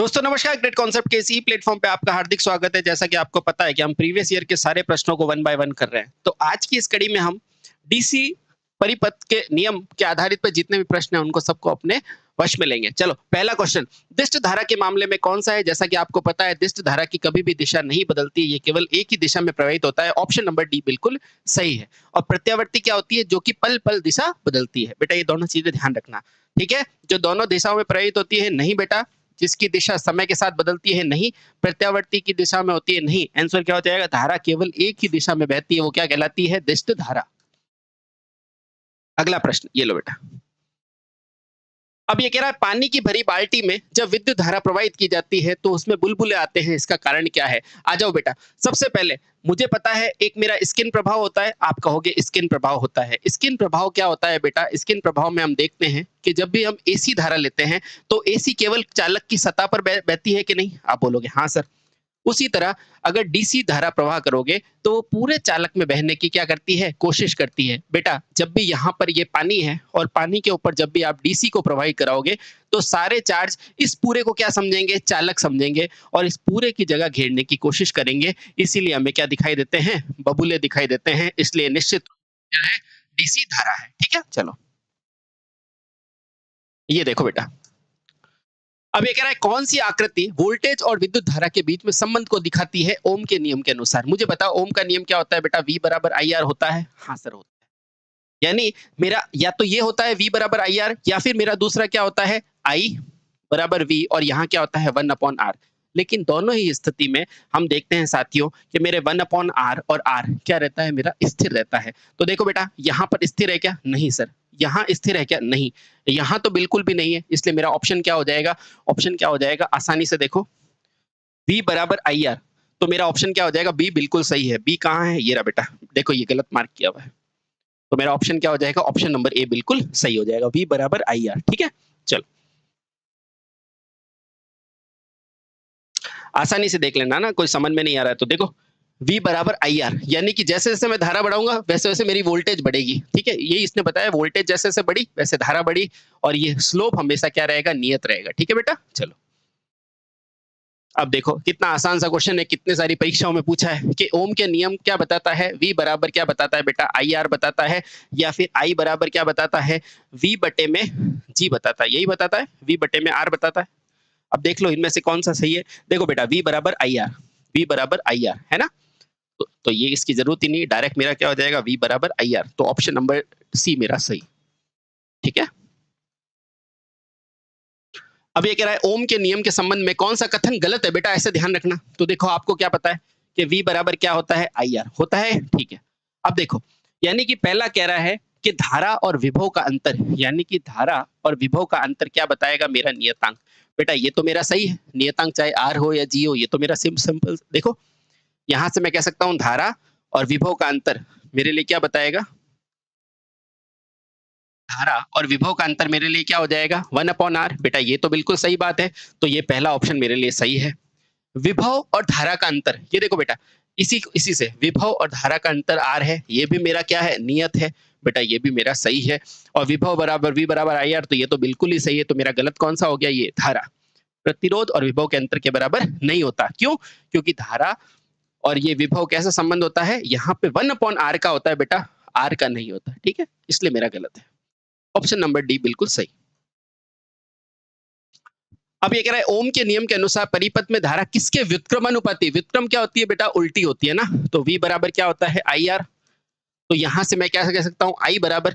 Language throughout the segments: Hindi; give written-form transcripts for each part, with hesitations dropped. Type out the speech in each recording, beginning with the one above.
दोस्तों नमस्कार। ग्रेट कॉन्सेप्ट के इसी प्लेटफॉर्म पे आपका हार्दिक स्वागत है। जैसा कि आपको पता है कि हम प्रीवियस ईयर के सारे प्रश्नों को वन बाय वन कर रहे हैं, तो आज की इस कड़ी में हम डीसी परिपथ के नियम के आधारित पे जितने भी प्रश्न हैं उनको सबको अपने वश में लेंगे। चलो पहला क्वेश्चन, दिष्ट धारा के मामले में कौन सा है? जैसा कि आपको पता है दिष्ट धारा की कभी भी दिशा नहीं बदलती, ये केवल एक ही दिशा में प्रवाहित होता है। ऑप्शन नंबर डी बिल्कुल सही है। और प्रत्यावर्ती क्या होती है? जो कि पल पल दिशा बदलती है। बेटा ये दोनों चीजें ध्यान रखना, ठीक है। जो दोनों दिशाओं में प्रवाहित होती है नहीं बेटा, जिसकी दिशा समय के साथ बदलती है नहीं, प्रत्यावर्ती की दिशा में होती है नहीं। आंसर क्या हो जाएगा? धारा केवल एक ही दिशा में बहती है, वो क्या कहलाती है? दिष्ट धारा। अगला प्रश्न ये लो बेटा। अब ये कह रहा है पानी की भरी बाल्टी में जब विद्युत धारा प्रवाहित की जाती है तो उसमें बुलबुले आते हैं, इसका कारण क्या है? आ जाओ बेटा। सबसे पहले मुझे पता है एक मेरा स्किन प्रभाव होता है, आप कहोगे स्किन प्रभाव होता है। स्किन प्रभाव क्या होता है बेटा? स्किन प्रभाव में हम देखते हैं कि जब भी हम एसी धारा लेते हैं तो एसी केवल चालक की सतह पर बहती है कि नहीं? आप बोलोगे हाँ सर। उसी तरह अगर डीसी धारा प्रवाह करोगे तो वो पूरे चालक में बहने की क्या करती है? कोशिश करती है। बेटा जब भी यहाँ पर ये पानी है और पानी के ऊपर जब भी आप डीसी को प्रवाहित कराओगे तो सारे चार्ज इस पूरे को क्या समझेंगे? चालक समझेंगे और इस पूरे की जगह घेरने की कोशिश करेंगे। इसीलिए हमें क्या दिखाई देते हैं? बबूले दिखाई देते हैं। इसलिए निश्चित क्या है? डीसी धारा है। ठीक है, चलो ये देखो बेटा। अब ये कह रहा है कौन सी आकृति वोल्टेज और विद्युत धारा के बीच में संबंध को दिखाती है ओम के नियम के अनुसार? मुझे बताओ ओम का नियम क्या होता है बेटा? V बराबर आई आर होता है। हाँ सर होता है। यानी मेरा या तो ये होता है V बराबर आई आर, या फिर मेरा दूसरा क्या होता है? I बराबर V, और यहाँ क्या होता है? 1/R। लेकिन दोनों ही स्थिति में हम देखते हैं साथियों कि मेरे 1/R और R क्या रहता है? मेरा स्थिर रहता है। तो देखो बेटा यहाँ पर स्थिर है क्या? नहीं सर। यहाँ स्थिर है क्या? नहीं। यहाँ तो बिल्कुल भी नहीं है, इसलिए मेरा ऑप्शन क्या हो जाएगा? ऑप्शन क्या हो जाएगा? आसानी से देखो, V बराबर आई आर। तो मेरा ऑप्शन क्या हो जाएगा? बी बिल्कुल सही है। बी कहाँ है? ये रहा बेटा, देखो ये गलत मार्क किया हुआ है। तो मेरा ऑप्शन क्या हो जाएगा? ऑप्शन नंबर ए बिल्कुल सही हो जाएगा। V बराबर आई आर। ठीक है, चलो आसानी से देख लेना ना, कोई समझ में नहीं आ रहा है तो देखो, V बराबर आई आर यानी कि जैसे जैसे मैं धारा बढ़ाऊंगा वैसे वैसे मेरी वोल्टेज बढ़ेगी। ठीक है, यही इसने बताया, वोल्टेज जैसे जैसे बढ़ी वैसे धारा बढ़ी, और ये स्लोप हमेशा क्या रहेगा? नियत रहेगा। ठीक है बेटा, चलो अब देखो कितना आसान सा क्वेश्चन है, कितने सारी परीक्षाओं में पूछा है कि ओम के नियम क्या बताता है? V बराबर क्या बताता है बेटा? आई आर बताता है, या फिर I बराबर क्या बताता है? V बटे में G बताता है। यही बताता है, V बटे में R बताता है। अब देख लो इनमें से कौन सा सही है। देखो बेटा V बराबर आई आर, V बराबर आई आर है ना, तो ये इसकी जरूरत ही नहीं, डायरेक्ट मेरा क्या हो जाएगा? V बराबर आई आर। तो ऑप्शन नंबर सी मेरा सही। ठीक है, अब ये कह रहा है ओम के नियम के संबंध में कौन सा कथन गलत है? बेटा ऐसे ध्यान रखना। तो देखो आपको क्या पता है कि V बराबर क्या होता है? आई आर होता है। ठीक है, अब देखो यानी कि पहला कह रहा है कि धारा और विभव का अंतर, यानी कि धारा और विभव का अंतर क्या बताएगा? मेरा नियतांक। बेटा ये तो मेरा सही है, नियतांक चाहे आर हो या जी हो, ये तो मेरा सिंपल। देखो यहां से मैं कह सकता हूं धारा और विभव का अंतर मेरे लिए क्या बताएगा? धारा और विभव का अंतर मेरे लिए क्या हो जाएगा? 1/R। बेटा ये तो बिल्कुल सही बात है, तो ये पहला ऑप्शन मेरे लिए सही है। विभव और धारा का अंतर, ये देखो बेटा, इसी से विभव और धारा का अंतर R है, ये भी मेरा क्या है? नियत है। बेटा ये भी मेरा सही है। और विभव बराबर V बराबर आई आर, तो ये तो बिल्कुल ही सही है। तो मेरा गलत कौन सा हो गया? ये धारा। प्रतिरोध और विभव के अंतर के बराबर नहीं होता। क्यों? क्योंकि धारा और ये विभव कैसा संबंध होता है? यहाँ पे 1/R का होता है बेटा, R का नहीं होता। ठीक है, इसलिए मेरा गलत है। ऑप्शन नंबर डी बिल्कुल सही। अब ये कह रहा है ओम के नियम के अनुसार परिपथ में धारा किसके व्युत्क्रमानुपाती? व्युत्क्रम क्या होती है बेटा? उल्टी होती है ना। तो V बराबर क्या होता है? I R. तो यहां से मैं क्या कह सकता हूं? I बराबर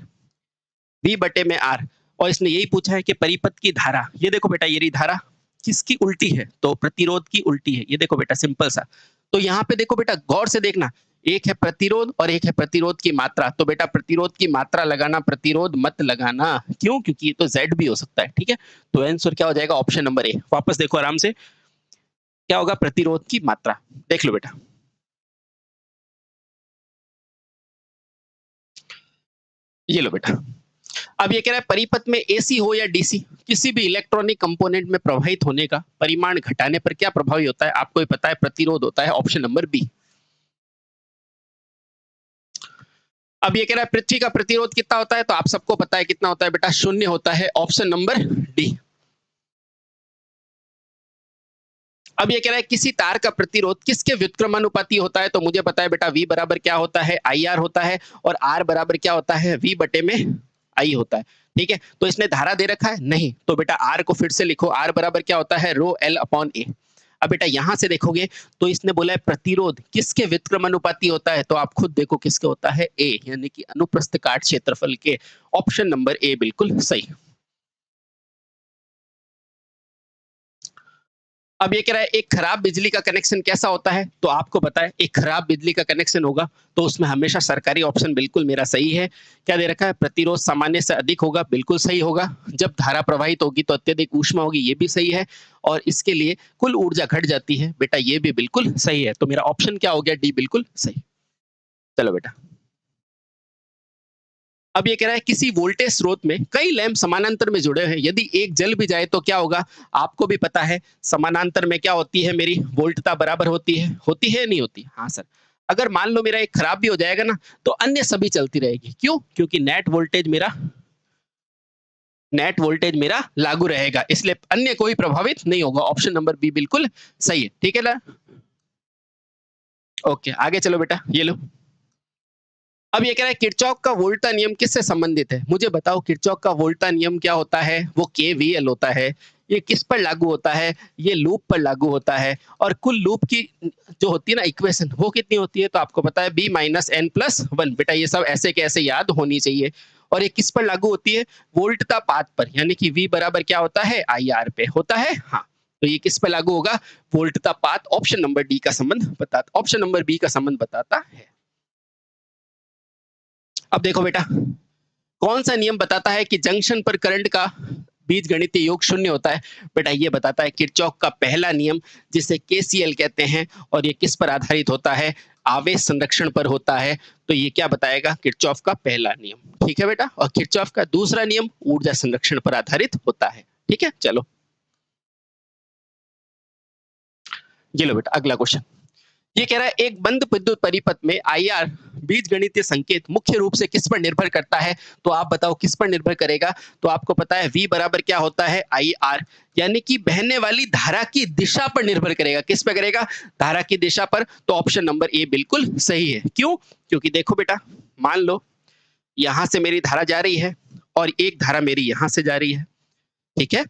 V बटे में R। और इसने यही पूछा है कि परिपथ की धारा, ये देखो बेटा ये रही धारा, किसकी उल्टी है? तो प्रतिरोध की उल्टी है। ये देखो बेटा सिंपल सा। तो यहाँ पे देखो बेटा गौर से देखना, एक है प्रतिरोध और एक है प्रतिरोध की मात्रा। तो बेटा प्रतिरोध की मात्रा लगाना, प्रतिरोध मत लगाना। क्यों? क्योंकि ये तो Z भी हो सकता है। ठीक है, तो आंसर क्या हो जाएगा? Option number A. वापस देखो आराम से, क्या होगा? प्रतिरोध की मात्रा। देख लो बेटा, ये लो बेटा। अब ये कह रहा है परिपथ में एसी हो या डीसी, किसी भी इलेक्ट्रॉनिक कंपोनेंट में प्रवाहित होने का परिमाण घटाने पर क्या प्रभावी होता है? आपको ये पता है, प्रतिरोध होता है। Option number B. अब ये कह रहा है पृथ्वी का प्रतिरोध कितना होता है? तो आप सबको पता है कितना होता है बेटा? शून्य होता है। Option number D. अब ये कह रहा है किसी तार का प्रतिरोध किसके व्युत्क्रमानुपाती होता है, तो मुझे पता है बेटा V बराबर क्या होता है, IR होता है, और R बराबर क्या होता है, V बटे में I होता है। ठीक है, तो इसने धारा दे रखा है नहीं, तो बेटा R को फिर से लिखो, R बराबर क्या होता है, रो L अपॉन A। अब बेटा यहां से देखोगे तो इसने बोला है प्रतिरोध किसके व्युत्क्रमानुपाती होता है, तो आप खुद देखो किसके होता है, A, यानी कि अनुप्रस्थ काट क्षेत्रफल के। ऑप्शन नंबर A बिल्कुल सही। अब ये कह रहा है एक खराब बिजली का कनेक्शन कैसा होता है, तो आपको पता है एक खराब बिजली का कनेक्शन होगा तो उसमें हमेशा सरकारी ऑप्शन बिल्कुल मेरा सही है। क्या दे रखा है, प्रतिरोध सामान्य से अधिक होगा, बिल्कुल सही होगा। जब धारा प्रवाहित होगी तो अत्यधिक ऊष्मा होगी, ये भी सही है। और इसके लिए कुल ऊर्जा घट जाती है, बेटा ये भी बिल्कुल सही है। तो मेरा ऑप्शन क्या हो गया, डी बिल्कुल सही। चलो बेटा, अब ये कह रहा है किसी वोल्टेज स्रोत में कई लैंप समानांतर में जुड़े हैं, यदि एक जल भी जाए तो क्या होगा। आपको भी पता है समानांतर में क्या होती है, मेरी वोल्टता बराबर होती है नहीं होती, हाँ सर। अगर मान लो मेरा एक खराब भी हो जाएगा ना, तो अन्य सभी चलती रहेगी। क्यों, क्योंकि नेट वोल्टेज मेरा लागू रहेगा, इसलिए अन्य कोई प्रभावित नहीं होगा। ऑप्शन नंबर बी बिल्कुल सही है। ठीक है ना, ओके आगे चलो बेटा, ये लो। अब ये कह रहा है किरचॉफ का वोल्टा नियम किससे संबंधित है, मुझे बताओ किरचॉफ का वोल्टा नियम क्या होता है, वो केवीएल होता है। ये किस पर लागू होता है, ये लूप पर लागू होता है। और कुल लूप की जो होती है ना इक्वेशन, वो कितनी होती है, तो आपको पता है b minus N plus one. बेटा ये सब ऐसे के ऐसे याद होनी चाहिए। और ये किस पर लागू होती है, वोल्टता पात पर, यानी कि v बराबर क्या होता है, IR पे होता है। हाँ, तो ये किस पर लागू होगा, वोल्टता पात। ऑप्शन नंबर डी का संबंध बताता, ऑप्शन नंबर बी का संबंध बताता है। अब देखो बेटा, कौन सा नियम बताता है कि जंक्शन पर करंट का बीजगणितीय योग शून्य होता है। बेटा ये बताता है किरचॉफ का पहला नियम, जिसे केसीएल कहते हैं। और ये किस पर आधारित होता है, आवेश संरक्षण पर होता है। तो ये क्या बताएगा, किरचॉफ का पहला नियम। ठीक है बेटा, और किरचॉफ का दूसरा नियम ऊर्जा संरक्षण पर आधारित होता है। ठीक है, चलो ये लो बेटा अगला क्वेश्चन। ये कह रहा है एक बंद विद्युत परिपथ में IR बीजगणितीय संकेत मुख्य रूप से किस पर निर्भर करता है, तो आप बताओ किस पर निर्भर करेगा। तो आपको पता है V बराबर क्या होता है, IR, यानी कि बहने वाली धारा की दिशा पर निर्भर करेगा। किस पर करेगा, धारा की दिशा पर। तो ऑप्शन नंबर ए बिल्कुल सही है। क्यों, क्योंकि देखो बेटा, मान लो यहां से मेरी धारा जा रही है और एक धारा मेरी यहां से जा रही है। ठीक है,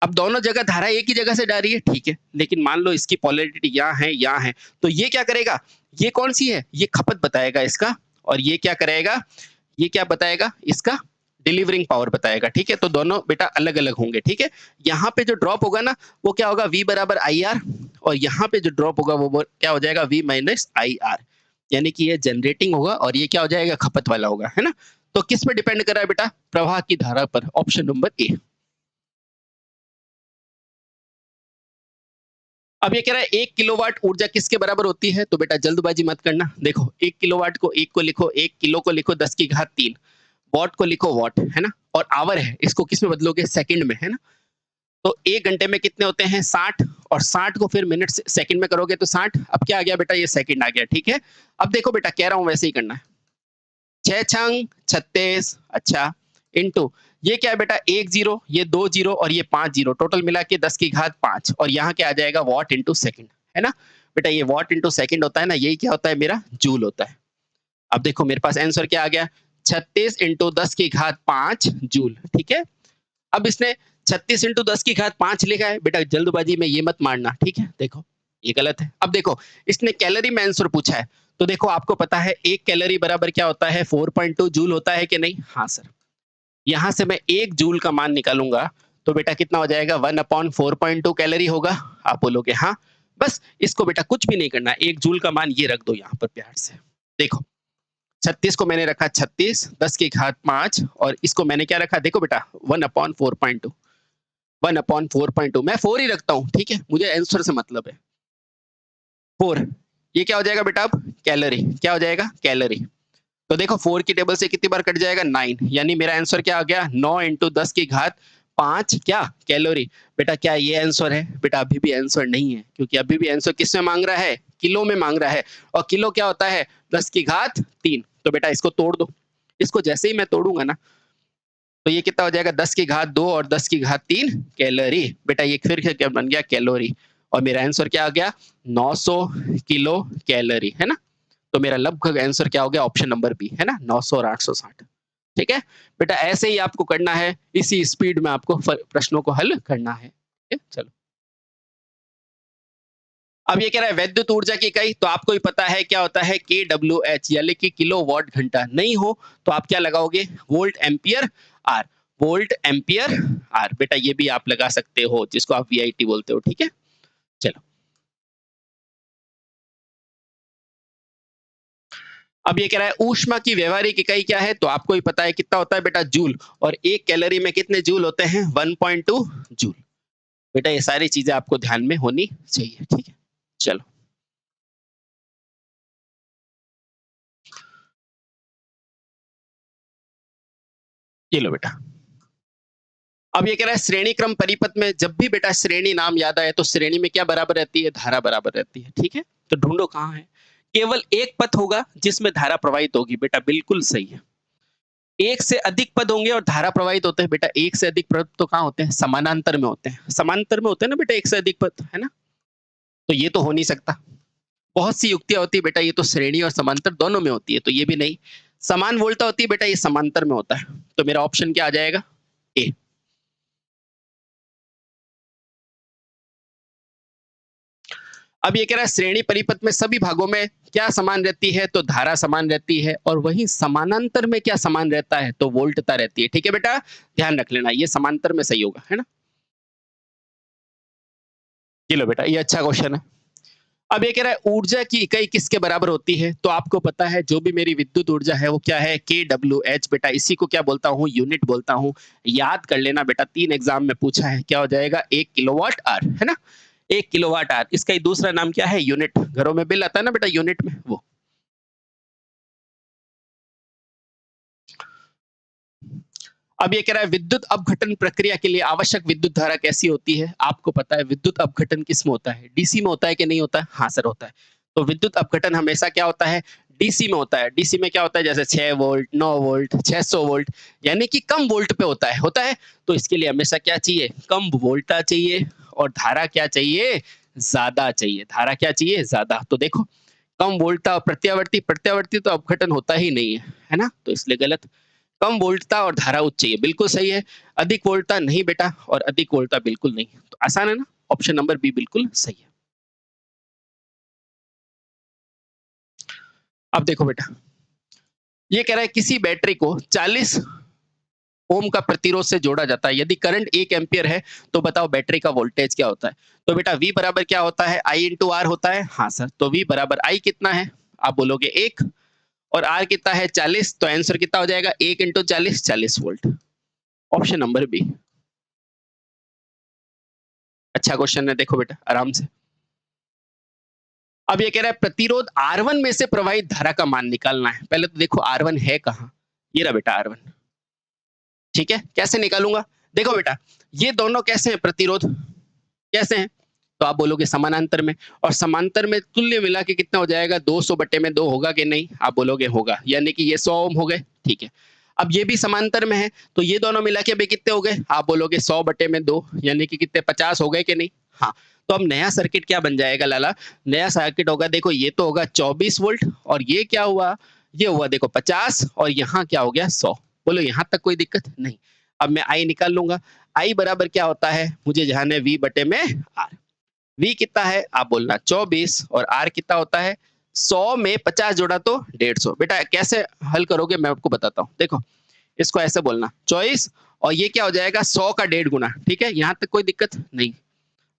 अब दोनों जगह धारा एक ही जगह से जा रही है, ठीक है, लेकिन मान लो इसकी पोलैरिटी यहाँ है, तो ये क्या करेगा, ये कौन सी है, ये खपत बताएगा इसका। और ये क्या करेगा, ये क्या बताएगा, इसका डिलीवरिंग पावर बताएगा। ठीक है, तो दोनों बेटा अलग अलग होंगे। ठीक है, यहाँ पे जो ड्रॉप होगा ना, वो क्या होगा, V बराबर IR, और यहाँ पे जो ड्रॉप होगा वो क्या हो जाएगा, V माइनस IR, यानी कि ये जनरेटिंग होगा और ये क्या हो जाएगा, खपत वाला होगा, है ना। तो किस पे डिपेंड कर रहा है बेटा, प्रवाह की धारा पर। Option number A. अब ये कह रहा है 1 किलोवाट ऊर्जा किसके बराबर होती है, तो बेटा जल्दबाजी मत करना। देखो 1 किलोवाट को 1 को लिखो, 1 किलो को लिखो 10 की घात 3, वॉट को लिखो वॉट, है ना। और आवर है, इसको किस में बदलोगे, सेकंड में, है ना। तो 1 घंटे में कितने होते हैं, 60, और 60 को फिर मिनट से सेकंड में करोगे तो 60। अब क्या आ गया बेटा, ये सेकंड आ गया। ठीक है, अब देखो बेटा कह रहा हूं वैसे ही करना है। 6 छंग 36, अच्छा, इनटू ये क्या है बेटा, 1 जीरो, ये 2 जीरो और ये 5 जीरो, टोटल मिला के 10 की घात 5, और यहाँ क्या आ जाएगा, वॉट इंटू सेकंड, है ना। बेटा ये वॉट इंटू सेकंड होता है ना, यही क्या होता है, मेरा जूल होता है। अब देखो मेरे पास आंसर क्या आ गया, 36 इंटू 10 की घात 5 जूल। ठीक है, अब इसने 36 इंटू 10 की घात 5 लिखा है, बेटा जल्दबाजी में ये मत मारना। ठीक है, देखो ये गलत है। अब देखो इसने कैलोरी में आंसर पूछा है, तो देखो आपको पता है 1 कैलोरी बराबर क्या होता है, 4.2 जूल होता है कि नहीं। हाँ सर, यहां से मैं 1 जूल का मान निकालूंगा तो बेटा कितना हो जाएगा, 1/4.2 कैलोरी होगा। आप बोलोगे हाँ, बस इसको बेटा कुछ भी नहीं करना, 1 जूल का मान ये रख दो यहाँ पर प्यार से। देखो 36 को मैंने रखा 36 10 की घात 5, और इसको मैंने क्या रखा, देखो बेटा 1/4.2, 1/4.2, मैं 4 ही रखता हूँ। ठीक है, मुझे आंसर से मतलब है 4। ये क्या हो जाएगा बेटा, अब कैलोरी, क्या हो जाएगा, कैलोरी। तो देखो 4 की टेबल से कितनी बार कट जाएगा, 9, यानी मेरा आंसर क्या आ गया, 9 इंटू 10 की घात 5 क्या, कैलोरी। बेटा क्या ये आंसर है, बेटा अभी भी आंसर नहीं है, क्योंकि अभी भी आंसर किस में मांग रहा है, किलो में मांग रहा है। और किलो क्या होता है, 10 की घात 3। तो बेटा इसको तोड़ दो, इसको जैसे ही मैं तोड़ूंगा ना, तो ये कितना हो जाएगा 10 की घात 2 और 10 की घात 3 कैलोरी। बेटा ये फिर से क्या बन गया कैलोरी, और मेरा आंसर क्या आ गया 900 किलो कैलोरी, है ना। तो मेरा लगभग आंसर क्या हो गया ऑप्शन नंबर बी, है ना, 900 और 860। ठीक है बेटा, ऐसे ही आपको करना है, इसी स्पीड में आपको प्रश्नों को हल करना है। ठीक है, चलो। अब ये कह रहा है वैद्युत ऊर्जा की इकाई, तो आपको ही पता है क्या होता है KWH, यानी कि किलो वाट घंटा। नहीं हो तो आप क्या लगाओगे volt ampere R, volt ampere R. बेटा ये भी आप लगा सकते हो, जिसको आप VIT बोलते हो। ठीक है, चलो। अब ये कह रहा है ऊष्मा की व्यवहारिक इकाई क्या है, तो आपको ही पता है कितना होता है बेटा जूल, और एक कैलोरी में कितने जूल होते हैं 1.2 जूल। बेटा ये सारी चीजें आपको ध्यान में होनी चाहिए। ठीक है, चलो। ये लो बेटा। अब ये कह रहा है श्रेणी क्रम परिपथ में जब भी बेटा श्रेणी नाम याद आए तो श्रेणी में क्या बराबर रहती है, धारा बराबर रहती है। ठीक है, तो ढूंढो कहाँ है। केवल एक पथ होगा जिसमें धारा प्रवाहित होगी। बेटा बिल्कुल सही है। एक से अधिक पद होंगे और धारा प्रवाहित होते हैं। बेटा एक से अधिक पद तो कहाँ होते हैं, समानांतर में होते हैं। समानांतर में होते हैं ना बेटा एक से अधिक पद, है ना। तो ये तो हो नहीं सकता। बहुत सी युक्तियां होती है बेटा, ये तो श्रेणी और समांतर दोनों में होती है, तो ये भी नहीं। समान वोल्टा होती है बेटा, ये समांतर में होता है। तो मेरा ऑप्शन क्या आ जाएगा ए। अब ये कह रहा है श्रेणी परिपथ में सभी भागों में क्या समान रहती है, तो धारा समान रहती है, और वहीं समानांतर में क्या समान रहता है, तो वोल्टता रहती है। ठीक है बेटा, ध्यान रख लेना, ये समांतर में सही होगा, है ना। चलो बेटा, ये अच्छा क्वेश्चन है। अब ये कह रहा है ऊर्जा की इकाई किसके बराबर होती है, तो आपको पता है जो भी मेरी विद्युत ऊर्जा है वो क्या है KWH। बेटा इसी को क्या बोलता हूँ, यूनिट बोलता हूँ। याद कर लेना बेटा, 3 एग्जाम में पूछा है, क्या हो जाएगा 1 किलोवाट आर, है ना। 1 किलोवाट आर, इसका ही दूसरा नाम क्या है यूनिट। घरों में बिल आता है ना बेटा यूनिट में, वो। अब ये कह रहा है विद्युत अपघटन प्रक्रिया के लिए आवश्यक विद्युत धारा कैसी होती है। आपको पता है विद्युत अपघटन किस में होता है, डीसी में होता है कि नहीं होता है। हाँ सर होता है। तो विद्युत अपघटन हमेशा क्या होता है, डीसी में होता है। डीसी में क्या होता है, जैसे 6 वोल्ट 9 वोल्ट 600 वोल्ट, यानी कि कम वोल्ट पे होता है। तो इसके लिए हमेशा क्या चाहिए, कम वोल्टा चाहिए, और धारा क्या चाहिए, ज्यादा चाहिए। धारा क्या चाहिए, ज्यादा। तो देखो कम वोल्टता और प्रत्यावर्ती, प्रत्यावर्ती तो अपघटन होता ही नहीं है ना, तो इसलिए गलत। कम वोल्टता और धारा उच्च चाहिए, बिल्कुल सही है। अधिक वोल्टता नहीं बेटा, और अधिक वोल्टता बिल्कुल नहीं। तो आसान है ना, ऑप्शन नंबर बी बिल्कुल सही है। अब देखो बेटा, ये कह रहा है किसी बैटरी को 40 ओम का प्रतिरोध से जोड़ा जाता है। यदि करंट 1 एम्पियर है तो बताओ बैटरी का वोल्टेज क्या होता है। तो बेटा V बराबर क्या होता है, I इंटू आर होता है। हाँ सर, तो V बराबर I कितना है, आप बोलोगे 1, और R कितना है 40, तो आंसर कितना हो जाएगा 1 into 40, 40 volt. Option number B. अच्छा क्वेश्चन है, देखो बेटा आराम से। अब ये कह रहा है प्रतिरोध R1 में से प्रवाहित धारा का मान निकालना है। पहले तो देखो R1 है कहाँ, ये रहा बेटा R1। ठीक है, कैसे निकालूंगा, देखो बेटा ये दोनों कैसे हैं प्रतिरोध, कैसे हैं, तो आप बोलोगे समानांतर में, और समांतर में तुल्य मिला के कितना हो जाएगा 200 बटे में 2 होगा कि नहीं, आप बोलोगे होगा, यानी कि ये 100 ओम हो गए। ठीक है, अब ये भी समांतर में है, तो ये दोनों मिला के भी कितने हो गए, आप बोलोगे 100 बटे में 2, यानी कि कितने 50 हो गए कि नहीं। हाँ, तो अब नया सर्किट क्या बन जाएगा लाला, नया सर्किट होगा, देखो ये तो होगा 24 वोल्ट, और ये क्या हुआ, ये हुआ देखो 50, और यहाँ क्या हो गया 100। बोलो यहाँ तक कोई दिक्कत नहीं। अब मैं आई निकाल लूंगा। आई बराबर क्या होता है, मुझे ध्यान है V बटे में आर। V कितना है, आप बोलना 24, और R कितना होता है 100 में 50 जोड़ा तो 150। बेटा कैसे हल करोगे मैं आपको बताता हूँ, देखो इसको ऐसे बोलना 24, और ये क्या हो जाएगा 100 का 1.5 गुना। ठीक है, यहाँ तक कोई दिक्कत नहीं।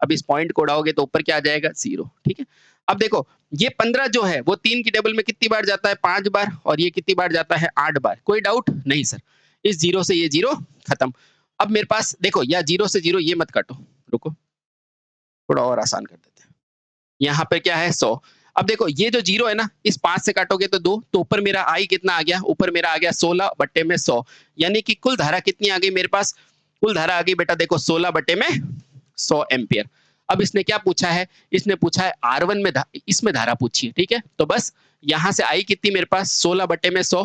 अब इस पॉइंट को उड़ाओगे तो ऊपर क्या आ जाएगा 0। ठीक है, अब देखो ये 15 जो है वो 3 की टेबल में कितनी बार जाता है 5 बार, और ये कितनी बार जाता है 8 बार। कोई डाउट नहीं सर, इस 0 से ये 0 खत्म। अब मेरे पास देखो, या 0 से 0 ये मत काटो, रुको थोड़ा और आसान कर देते हैं। यहाँ पे क्या है 100। अब देखो ये जो 0 है ना, इस 5 से काटोगे तो 2, तो ऊपर मेरा I कितना आ गया, ऊपर मेरा आ गया 16 बट्टे में 100, यानी कि कुल धारा कितनी आ गई मेरे पास, कुल धारा आ गई बेटा देखो 16 बट्टे में 100 एम्पियर। अब इसने क्या पूछा है, इसने पूछा है R1 में इसमें धारा पूछी है। ठीक है, तो बस यहाँ से I कितनी मेरे पास 16 बट्टे में 100,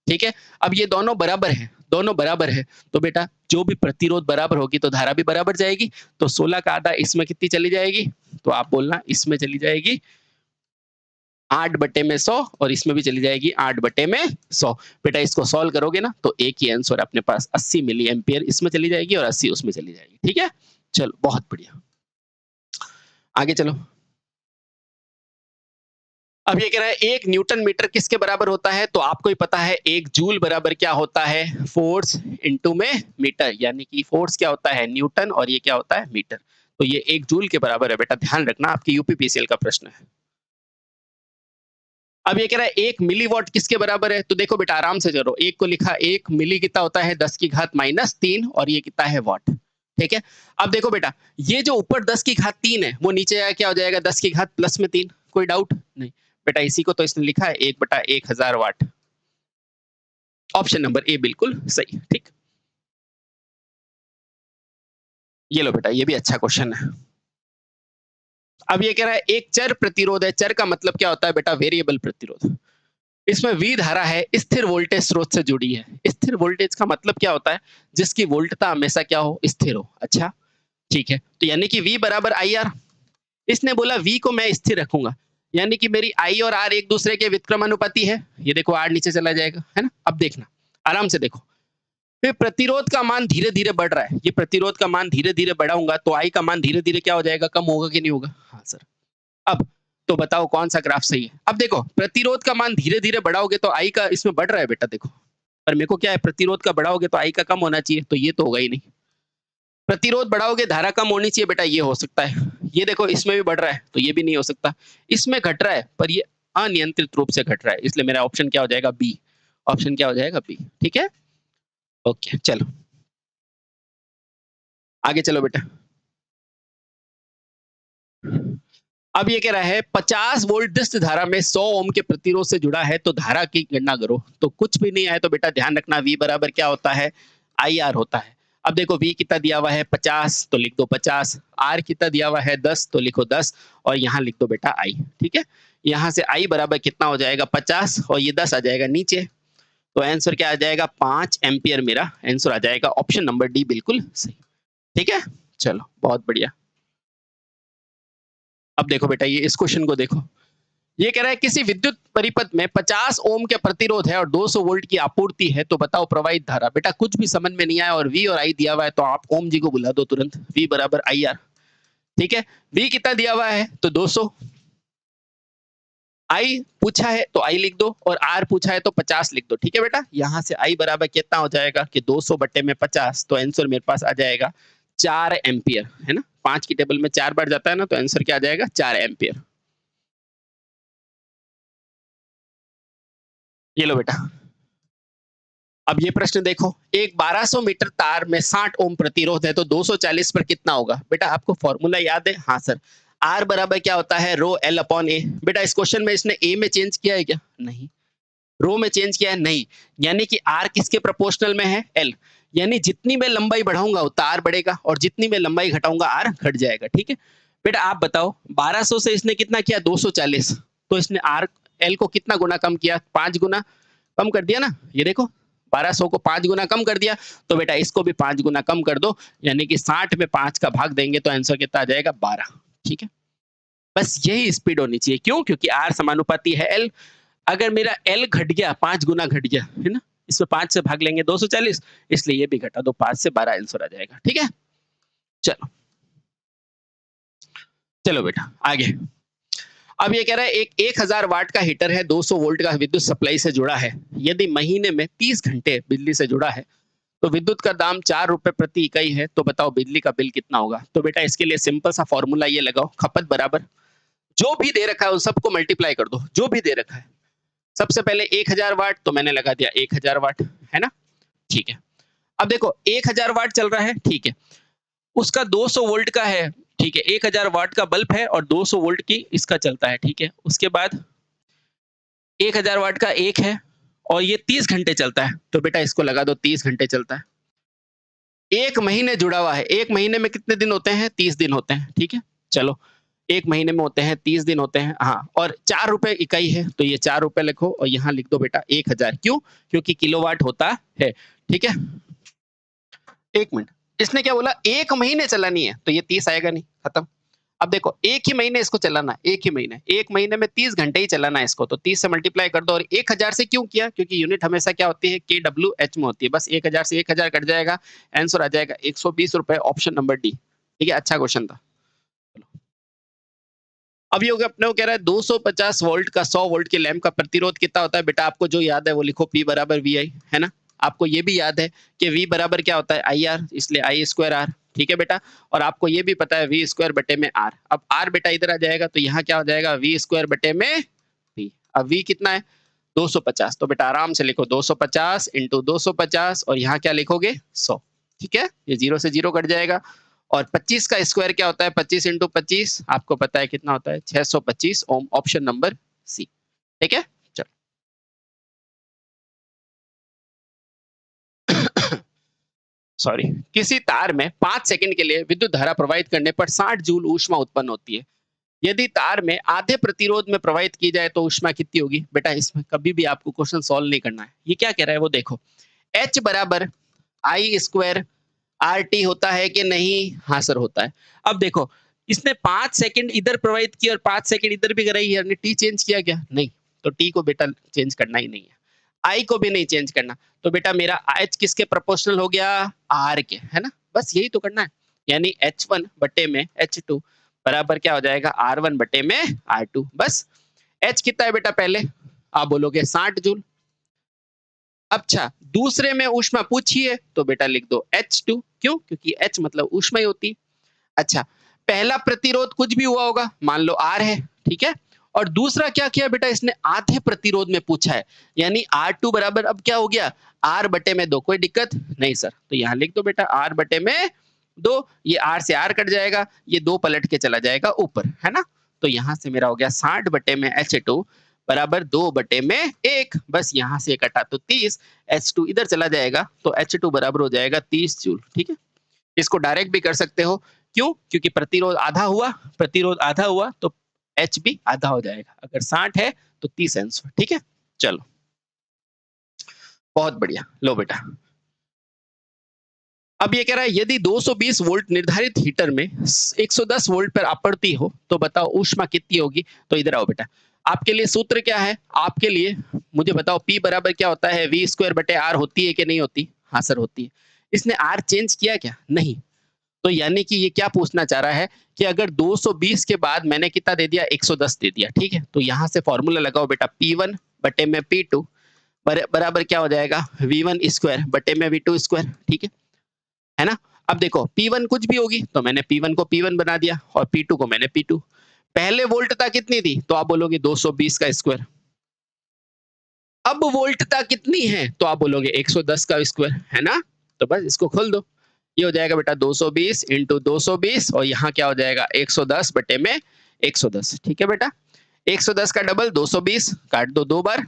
ठीक है। अब ये दोनों बराबर है, दोनों बराबर है, तो बेटा जो भी प्रतिरोध बराबर होगी तो धारा भी बराबर जाएगी। तो 16 का आधा इसमें कितनी चली जाएगी? तो आप बोलना इसमें चली जाएगी 8/100 और इसमें भी चली जाएगी 8/100। बेटा इसको सॉल्व करोगे ना तो एक ही आंसर अपने पास 80 मिली एम्पियर इसमें चली जाएगी और 80 उसमें चली जाएगी। ठीक है, चलो बहुत बढ़िया, आगे चलो। अब ये कह रहा है 1 न्यूटन मीटर किसके बराबर होता है? तो आपको ही पता है 1 जूल बराबर क्या होता है? फोर्स इनटू में मीटर, यानी कि फोर्स क्या होता है? न्यूटन, और ये क्या होता है? मीटर। तो ये 1 जूल के बराबर है बेटा, ध्यान रखना, आपके यूपीपीसीएल का प्रश्न है। अब ये कह रहा है 1 मिलीवॉट किसके बराबर है? तो देखो बेटा आराम से करो, 1 को लिखा, 1 मिली कितना होता है? 10 की घात -3 और ये कितना है? वॉट। ठीक है, अब देखो बेटा ये जो ऊपर 10 की घात 3 है वो नीचे आया क्या हो जाएगा? 10 की घात +3। कोई डाउट नहीं बेटा, इसी को तो इसने लिखा है 1/1000 वाट। ऑप्शन नंबर ए बिल्कुल सही। ठीक, ये लो बेटा, ये भी अच्छा क्वेश्चन है। अब ये कह रहा है एक चर प्रतिरोध है, चर का मतलब क्या होता है बेटा? वेरिएबल प्रतिरोध। इसमें V धारा है, स्थिर वोल्टेज स्रोत से जुड़ी है। स्थिर वोल्टेज का मतलब क्या होता है? जिसकी वोल्टता हमेशा क्या हो? स्थिर हो। अच्छा ठीक है, तो यानी कि V बराबर IR। इसने बोला V को मैं स्थिर रखूंगा, यानी कि मेरी I और R एक दूसरे के व्युत्क्रमानुपाती है। ये देखो R नीचे चला जाएगा, है ना? अब देखना आराम से देखो, फिर प्रतिरोध का मान धीरे धीरे बढ़ रहा है। ये प्रतिरोध का मान धीरे धीरे बढ़ाऊंगा तो I का मान धीरे धीरे क्या हो जाएगा? कम होगा कि नहीं होगा? हाँ सर। अब तो बताओ कौन सा ग्राफ सही है? अब देखो प्रतिरोध का मान धीरे धीरे बढ़ाओगे तो आई का इसमें बढ़ रहा है बेटा, देखो। पर मेरे को क्या है, प्रतिरोध का बढ़ाओगे तो आई का कम होना चाहिए, तो ये तो होगा ही नहीं। प्रतिरोध बढ़ाओगे धारा कम होनी चाहिए बेटा, ये हो सकता है। ये देखो इसमें भी बढ़ रहा है तो ये भी नहीं हो सकता। इसमें घट रहा है पर ये अनियंत्रित रूप से घट रहा है, इसलिए मेरा ऑप्शन क्या हो जाएगा? बी। ऑप्शन क्या हो जाएगा? बी। ठीक है, ओके चलो आगे चलो बेटा। अब ये कह रहा है 50 वोल्ट दृष्ट धारा में 100 ओम के प्रतिरोध से जुड़ा है, तो धारा की गणना करो। तो कुछ भी नहीं आए तो बेटा ध्यान रखना V बराबर क्या होता है? IR होता है। अब देखो V कितना दिया हुआ है? 50, तो लिख दो 50। R कितना दिया हुआ है? 10, तो लिखो 10 और यहाँ लिख दो बेटा I। ठीक है, यहाँ से I बराबर कितना हो जाएगा? 50 और ये 10 आ जाएगा नीचे, तो आंसर क्या आ जाएगा? 5 एम्पियर। मेरा आंसर आ जाएगा ऑप्शन नंबर डी बिल्कुल सही। ठीक है, चलो बहुत बढ़िया। अब देखो बेटा ये इस क्वेश्चन को देखो, ये कह रहा है किसी विद्युत परिपथ में 50 ओम के प्रतिरोध है और 200 वोल्ट की आपूर्ति है, तो बताओ प्रवाहित धारा। बेटा कुछ भी समझ में नहीं आया और V और I दिया हुआ है तो आप ओम जी को बुला दो तुरंत। V बराबर IR। ठीक है, V कितना दिया हुआ है? तो 200। I पूछा है तो I लिख दो और R पूछा है तो 50 लिख दो। ठीक है बेटा, यहाँ से I बराबर कितना हो जाएगा कि 200/50, तो आंसर मेरे पास आ जाएगा 4 एम्पियर, है ना? 5 की टेबल में 4 बार जाता है ना, तो आंसर क्या आ जाएगा? 4 एम्पियर। ये लो बेटा, अब ये प्रश्न देखो, एक 1200 मीटर तार में 60 ओम प्रतिरोध है तो 240 पर कितना होगा? बेटा आपको फॉर्मूला याद है? हाँ सर, आर बराबर क्या होता है? रो एल अपॉन ए। बेटा इस क्वेश्चन में इसने ए में चेंज किया है क्या? नहीं। रो में चेंज किया है? नहीं। यानी कि आर किसके प्रोपोर्शनल में है? एल। यानी जितनी मैं लंबाई बढ़ाऊंगा उतना आर बढ़ेगा और जितनी मैं लंबाई घटाऊंगा आर घट जाएगा। ठीक है बेटा, आप बताओ 1200 से इसने कितना किया? 240, तो इसने आर एल को कितना गुना कम किया? 5 गुना कम कर दिया ना। ये देखो 1200 को 5 गुना कम कर दिया, तो बेटा इसको भी 5 गुना कम कर दो, यानी कि 60 में 5 का भाग देंगे तो आंसर कितना आ जाएगा? 12। ठीक है, बस यही स्पीड होनी चाहिए। क्यों? क्योंकि आर समानुपाती है एल। अगर मेरा एल घट गया, 5 गुना घट गया, है ना, इसमें 5 से भाग लेंगे 240, इसलिए ये भी घटा दो, 5 से 12 आंसर आ जाएगा। ठीक है, चलो चलो बेटा आगे। अब ये कह रहा है एक 1000 वाट का हीटर है, 200 वोल्ट का विद्युत सप्लाई से जुड़ा है। यदि महीने में 30 घंटे बिजली से जुड़ा है तो विद्युत का दाम 4 रुपए प्रति इकाई है, तो बताओ बिजली का बिल कितना होगा? तो बेटा इसके लिए सिंपल सा फॉर्मूला ये लगाओ, खपत बराबर जो भी दे रखा है उन सबको मल्टीप्लाई कर दो, जो भी दे रखा है। सबसे पहले 1000 वाट, तो मैंने लगा दिया 1000 वाट, है ना? ठीक है, अब देखो 1000 वाट चल रहा है, ठीक है, उसका 200 वोल्ट का है, ठीक है, 1000 वाट का बल्ब है और 200 वोल्ट की इसका चलता है। ठीक है, उसके बाद 1000 वाट का एक है और ये 30 घंटे चलता है, तो बेटा इसको लगा दो 30 घंटे चलता है। एक महीने जुड़ा हुआ है, एक महीने में कितने दिन होते हैं? 30 दिन होते हैं। ठीक है, चलो 1 महीने में होते हैं 30 दिन होते हैं, हाँ, और 4 रुपए इकाई है तो ये 4 रुपए लिखो और यहाँ लिख दो बेटा 1000। क्यों? क्योंकि किलोवाट होता है, ठीक है। 1 मिनट, इसने क्या बोला 1 महीने चलानी है तो ये 30 आएगा नहीं, खत्म। अब देखो 1 ही महीने इसको चलाना है, 1 ही महीने, 1 महीने में 30 घंटे ही चलाना है इसको, तो 30 से मल्टीप्लाई कर दो। और 1000 से क्यों किया? क्योंकि यूनिट हमेशा क्या होती है, KWH में होती है। बस 1000 से 1000 कट जाएगा, आंसर आ जाएगा 120 रुपए, ऑप्शन नंबर डी। ठीक है, अच्छा क्वेश्चन था। अब ये हो गया अपने को कह रहा है 250 वोल्ट का 100 वोल्ट के लैंप का प्रतिरोध कितना होता है? बेटा आपको जो याद है वो लिखो, P बराबर VI, है ना? आपको ये भी याद है कि V बराबर क्या होता है? IR, इसलिए I स्क्वायर R, ठीक है बेटा। और आपको ये भी पता है V स्क्वायर बटे में R। अब R बेटा इधर आ जाएगा तो यहाँ क्या हो जाएगा? V स्क्वायर बटे में V। अब V कितना है? 250। तो बेटा आराम से लिखो 250 इंटू 250 और यहाँ क्या लिखोगे? 100। ठीक है, ये 0 से 0 कट जाएगा। और 25 का स्क्वायर क्या होता है? 25 इंटू 25 आपको पता है कितना होता है? 625 ओम, ऑप्शन नंबर सी। ठीक है, चलो। सॉरी, किसी तार में 5 सेकंड के लिए विद्युत धारा प्रवाहित करने पर 60 जूल ऊष्मा उत्पन्न होती है। यदि तार में आधे प्रतिरोध में प्रवाहित की जाए तो ऊष्मा कितनी होगी? बेटा इसमें कभी भी आपको क्वेश्चन सॉल्व नहीं करना है। ये क्या कह रहा है वो देखो, H बराबर I स्क्वायर RT होता है कि नहीं? हाँ सर होता है। अब देखो इसने 5 सेकंड इधर प्रवाहित किया और 5 सेकंड इधर भी कराई, यानी टी चेंज किया क्या? नहीं, तो टी को बेटा चेंज करना ही नहीं है, आई को भी नहीं चेंज करना। तो बेटा मेरा एच किसके प्रोपोर्शनल हो गया? आर के, है ना? बस यही तो करना है, यानी H1 बटे में H2 बराबर क्या हो जाएगा? R1 बटे में R2। बस H कितना है बेटा? पहले आप बोलोगे 60 जूल। अच्छा, दूसरे में ऊष्मा पूछी है तो बेटा लिख दो H2। क्यों? क्योंकि H मतलब ऊष्मा ही होती है। अच्छा, पहला प्रतिरोध कुछ भी हुआ होगा, मान लो R है, ठीक है। और दूसरा क्या किया बेटा? इसने आधे प्रतिरोध में पूछा है, यानी R2 बराबर अब क्या हो गया? R बटे में 2। कोई दिक्कत नहीं सर, तो यहाँ लिख दो बेटा R बटे में 2। ये R से R कट जाएगा, ये 2 पलट के चला जाएगा ऊपर, है ना? तो यहाँ से मेरा हो गया 60 बटे में H2 बराबर 2 बटे में 1। बस यहाँ से कटा तो 30, H2 इधर चला जाएगा तो H2 बराबर हो जाएगा 30 जूल। ठीक है, इसको डायरेक्ट भी कर सकते हो। क्यों? क्योंकि प्रतिरोध आधा हुआ, प्रतिरोध आधा हुआ तो H भी आधा हो जाएगा। अगर 60 है तो 30 आंसर। ठीक है, चलो बहुत बढ़िया। लो बेटा, अब ये कह रहा है यदि 220 वोल्ट निर्धारित हीटर में 110 वोल्ट पर आपूर्ति हो तो बताओ ऊष्मा कितनी होगी? तो इधर आओ बेटा, आपके लिए सूत्र क्या है? आपके लिए मुझे बताओ P बराबर क्या होता है? V स्क्वायर बटे R होती है कि नहीं होती? हाँ सर होती है। इसने R चेंज किया क्या? नहीं। तो यानी कि ये क्या पूछना चाह रहा है कि अगर 220 के बाद मैंने कितना दे दिया? 110 दे दिया, ठीक है। तो यहाँ से फॉर्मूला लगाओ बेटा, P1 बटे में P2 बराबर क्या हो जाएगा? V1 स्क्वायर बटे में V2 स्क्वायर, ठीक है ना? अब देखो P1 कुछ भी होगी तो मैंने P1 को P1 बना दिया और P2 को मैंने P2। पहले वोल्टता कितनी थी? तो आप बोलोगे 220 का स्क्वायर। अब वोल्टता कितनी है? तो आप बोलोगे 110 का स्क्वायर, है ना? तो बस इसको खोल दो, ये हो जाएगा बेटा 220 इंटू 220 और यहाँ क्या हो जाएगा? 110 बटे में 110। ठीक है बेटा, 110 का डबल 220, काट दो 2 बार,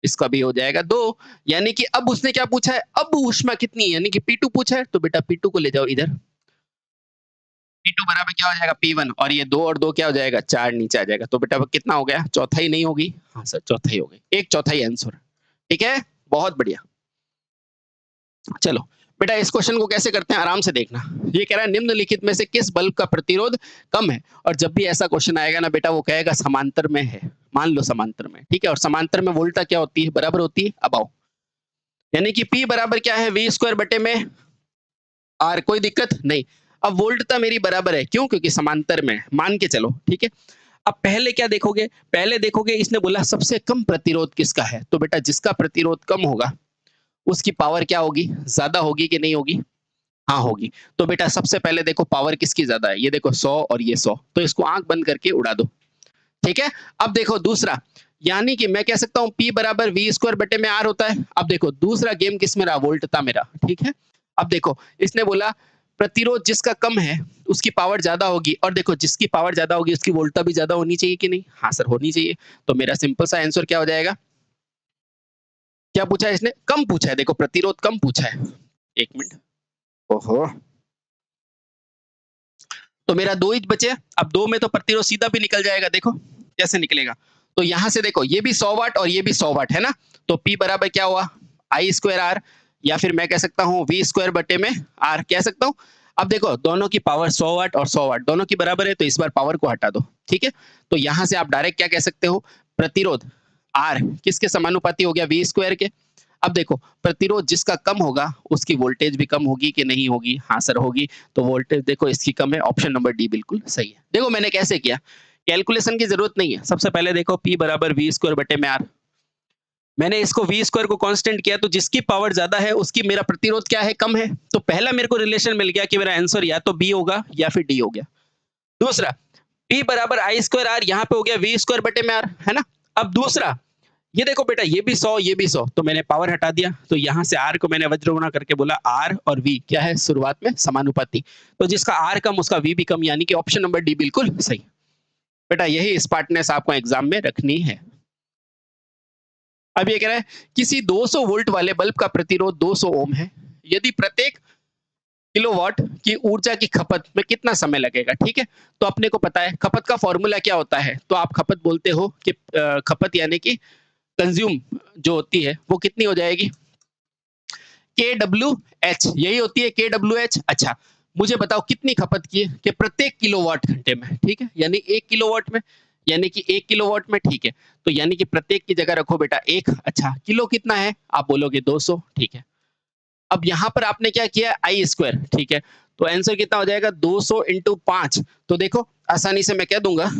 इसका भी हो जाएगा 2। यानी कि अब उसने क्या पूछा है? अब ऊष्मा कितनी है, यानी कि P2 पूछा है, तो बेटा P2 को ले जाओ इधर। P2 बराबर क्या हो जाएगा? P1 और ये 2 और 2 क्या हो जाएगा? 4 नीचे आ जाएगा। तो बेटा कितना हो गया? चौथाई नहीं होगी? हाँ सर चौथाई हो गई, 1/4 आंसर। ठीक है, बहुत बढ़िया। चलो बेटा इस क्वेश्चन को कैसे करते हैं आराम से देखना। ये कह रहा है निम्नलिखित में से किस बल्ब का प्रतिरोध कम है? और जब भी ऐसा क्वेश्चन आएगा ना बेटा, वो कहेगा समांतर में है। मान लो समांतर में, ठीक है। और समांतर में वोल्टता क्या होती है? बराबर होती है। अब आओ, यानी कि P बराबर क्या है? V स्क्वायर बटे में R। कोई दिक्कत नहीं। अब वोल्टता मेरी बराबर है, क्यों? क्योंकि समांतर में, मान के चलो, ठीक है। अब पहले क्या देखोगे? पहले देखोगे इसने बोला सबसे कम प्रतिरोध किसका है, तो बेटा जिसका प्रतिरोध कम होगा उसकी पावर क्या होगी? ज्यादा होगी कि नहीं होगी? हाँ होगी। तो बेटा सबसे पहले देखो पावर किसकी ज्यादा है, ये देखो 100 और ये 100, तो इसको आंख बंद करके उड़ा दो। ठीक है, अब देखो दूसरा, यानी कि मैं कह सकता हूं P बराबर V स्क्वायर बटे में R होता है। अब देखो दूसरा गेम किस में रहा? वोल्टता मेरा, ठीक है। अब देखो इसने बोला प्रतिरोध जिसका कम है उसकी पावर ज्यादा होगी, और देखो जिसकी पावर ज्यादा होगी उसकी वोल्टता भी ज्यादा होनी चाहिए कि नहीं? हाँ सर होनी चाहिए। तो मेरा सिंपल सा आंसर क्या हो जाएगा? क्या पूछा है इसने? कम पूछा है, देखो प्रतिरोध कम पूछा है। 1 मिनट, ओहो, तो मेरा 2 ही बचे। अब 2 में तो प्रतिरोध सीधा भी निकल जाएगा, देखो कैसे निकलेगा। तो यहाँ से देखो ये भी 100 वाट और ये भी 100 वाट है ना, तो P बराबर क्या हुआ I स्क्वायर R, या फिर मैं कह सकता हूँ V स्क्वायर बटे में R कह सकता हूँ। अब देखो दोनों की पावर 100 वाट और 100 वाट दोनों की बराबर है, तो इस बार पावर को हटा दो, ठीक है। तो यहाँ से आप डायरेक्ट क्या कह सकते हो, प्रतिरोध R किसके समानुपाती हो गया, V स्क्वायर के। अब देखो प्रतिरोध जिसका कम होगा उसकी वोल्टेज भी कम होगी कि नहीं होगी, हाँ सर होगी। तो वोल्टेज देखो इसकी कम है, ऑप्शन नंबर डी बिल्कुल सही है। देखो मैंने कैसे किया, कैलकुलेशन की जरूरत नहीं है। सबसे पहले देखो P बराबर V स्क्वायर बटे में R, मैंने इसको V स्क्वायर को कांस्टेंट किया, तो जिसकी पावर ज्यादा है उसकी मेरा प्रतिरोध क्या है, कम है। तो पहला मेरे को रिलेशन मिल गया कि मेरा आंसर या तो B होगा या फिर D हो गया। दूसरा P बराबर I स्क्वायर R, यहाँ पे हो गया V स्क्वायर बटे में R, है ना। अब दूसरा ये देखो बेटा ये भी 100 ये भी 100, तो मैंने पावर हटा दिया, तो यहाँ से R को मैंने वज्र गुणा करके बोला R और V क्या है शुरुआत में समानुपाती, तो जिसका R कम उसका V भी कम, यानी कि ऑप्शन नंबर डी बिल्कुल सही। बेटा यही स्मार्टनेस आपको एग्जाम में रखनी है। अब ये कह रहा है किसी 200 वोल्ट वाले बल्ब का प्रतिरोध 200 ओम है, यदि प्रत्येक किलोवाट की ऊर्जा की खपत में कितना समय लगेगा, ठीक है। तो अपने को पता है खपत का फॉर्मूला क्या होता है, तो आप खपत बोलते हो कि खपत यानी कि कंज्यूम जो होती है वो कितनी हो जाएगी, KWH, यही होती है KWH। अच्छा मुझे बताओ कितनी खपत की है, कि प्रत्येक किलोवाट घंटे में, ठीक है, यानी 1 किलोवाट में, यानी कि 1 किलोवाट में, ठीक है। तो यानी कि प्रत्येक की जगह रखो बेटा 1। अच्छा किलो कितना है, आप बोलोगे 200, ठीक है। अब यहाँ पर आपने क्या किया, आई स्क्वायर, ठीक है। तो आंसर कितना हो जाएगा 200 इंटू 5, तो देखो आसानी से मैं कह दूंगा